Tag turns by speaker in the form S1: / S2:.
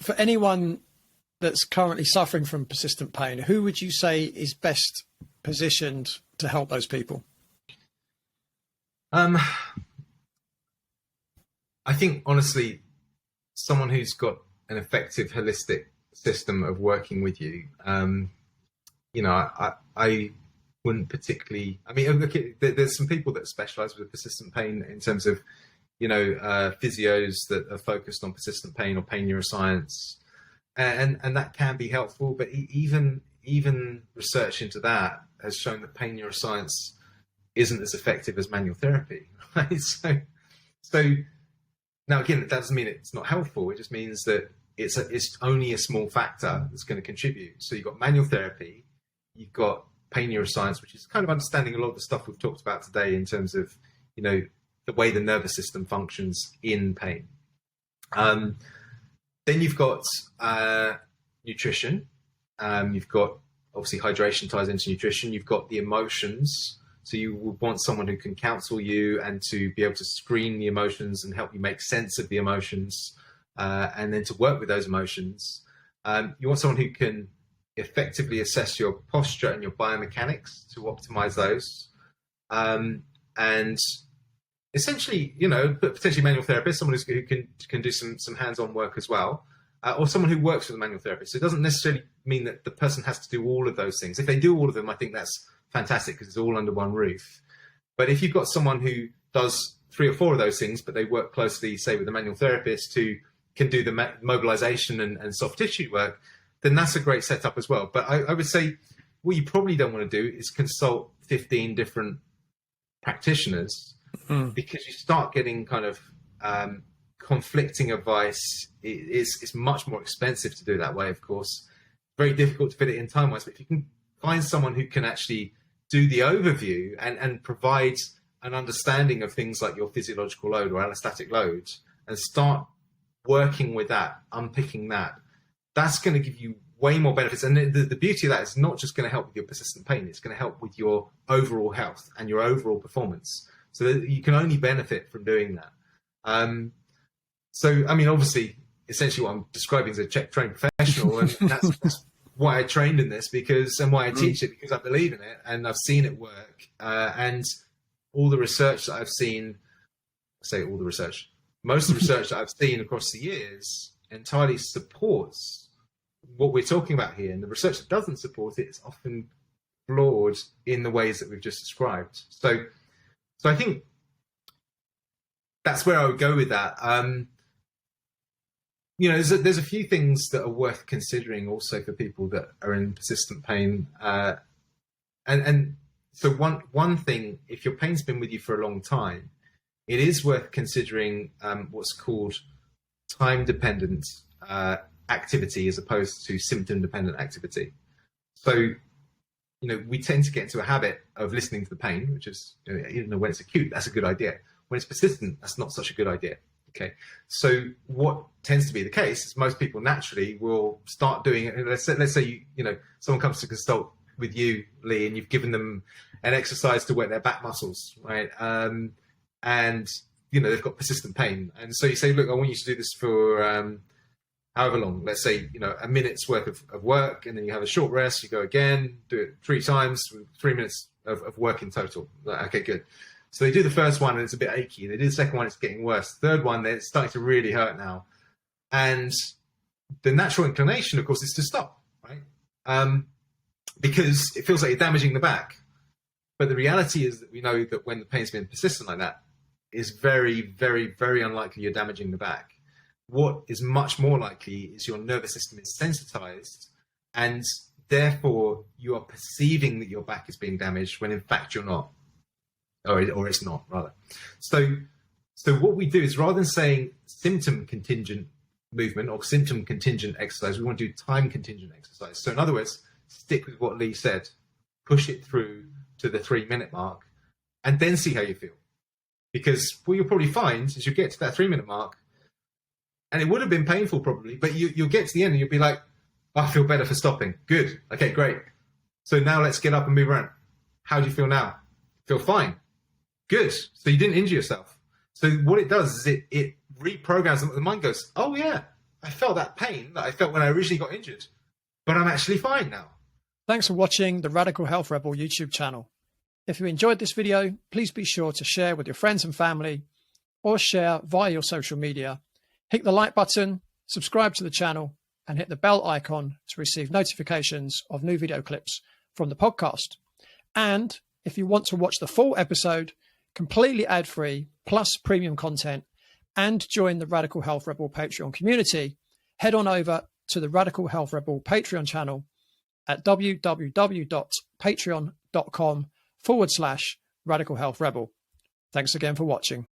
S1: for anyone that's currently suffering from persistent pain, who would you say is best positioned to help those people?
S2: I think, honestly, someone who's got an effective holistic system of working with you, I wouldn't particularly, I mean, look, there's some people that specialize with persistent pain in terms of, physios that are focused on persistent pain or pain neuroscience. And that can be helpful, but even research into that has shown that pain neuroscience isn't as effective as manual therapy, right? So now again, that doesn't mean it's not helpful. It just means that it's only a small factor that's going to contribute. So you've got manual therapy, you've got pain neuroscience, which is kind of understanding a lot of the stuff we've talked about today in terms of, the way the nervous system functions in pain. Then you've got nutrition. You've got, obviously, hydration ties into nutrition. You've got the emotions. So you would want someone who can counsel you and to be able to screen the emotions and help you make sense of the emotions, and then to work with those emotions. You want someone who can effectively assess your posture and your biomechanics to optimize those. And essentially, potentially manual therapist, someone who can do some hands-on work as well, or someone who works with a manual therapist. So it doesn't necessarily mean that the person has to do all of those things. If they do all of them, I think that's fantastic because it's all under one roof. But if you've got someone who does 3 or 4 of those things, but they work closely, say, with a manual therapist who can do the mobilization and soft tissue work, then that's a great setup as well. But I would say what you probably don't want to do is consult 15 different practitioners, because you start getting kind of conflicting advice. It's much more expensive to do that way, of course. Very difficult to fit it in time-wise. But if you can find someone who can actually do the overview and provide an understanding of things like your physiological load or allostatic load, and start working with that, unpicking that, that's going to give you way more benefits. And the beauty of that is not just going to help with your persistent pain, it's going to help with your overall health and your overall performance. So that you can only benefit from doing that. So, I mean, obviously, essentially what I'm describing is a trained professional, and that's why I trained in this, and why I teach it, because I believe in it and I've seen it work. And all the research that I've seen, most of the research that I've seen across the years entirely supports what we're talking about here. And the research that doesn't support it is often flawed in the ways that we've just described. So I think that's where I would go with that. There's a few things that are worth considering also for people that are in persistent pain. And so one thing, if your pain's been with you for a long time, it is worth considering what's called time-dependent activity as opposed to symptom-dependent activity. So, we tend to get into a habit of listening to the pain, which is, when it's acute, that's a good idea. When it's persistent, that's not such a good idea. Okay. So what tends to be the case is most people naturally will start doing it. Let's say someone comes to consult with you, Leigh, and you've given them an exercise to work their back muscles, right? And they've got persistent pain, and so you say, look, I want you to do this for however long. Let's say a minute's worth of work, and then you have a short rest. You go again, do it 3 times, 3 minutes of work in total. Okay, good. So they do the first one and it's a bit achy. They do the second one, it's getting worse. The third one, it's starting to really hurt now. And the natural inclination, of course, is to stop, right? Because it feels like you're damaging the back. But the reality is that we know that when the pain's been persistent like that, is very, very, very unlikely you're damaging the back. What is much more likely is your nervous system is sensitized, and therefore you are perceiving that your back is being damaged when in fact you're not. Or it's not, rather. So what we do is, rather than saying symptom contingent movement or symptom contingent exercise, we want to do time contingent exercise. So in other words, stick with what Leigh said, push it through to the 3-minute mark, and then see how you feel. Because what you'll probably find is you get to that 3-minute mark, and it would have been painful probably, but you'll get to the end and you'll be like, I feel better for stopping. Good. Okay, great. So now let's get up and move around. How do you feel now? Feel fine. Good. So you didn't injure yourself. So what it does is it reprograms, the mind goes, oh yeah, I felt that pain that I felt when I originally got injured, but I'm actually fine now.
S1: Thanks for watching the Radical Health Rebel YouTube channel. If you enjoyed this video, please be sure to share with your friends and family, or share via your social media. Hit the like button, subscribe to the channel, and hit the bell icon to receive notifications of new video clips from the podcast. And if you want to watch the full episode, completely ad-free, plus premium content, and join the Radical Health Rebel Patreon community, head on over to the Radical Health Rebel Patreon channel at www.patreon.com/Radical Health Rebel. Thanks again for watching.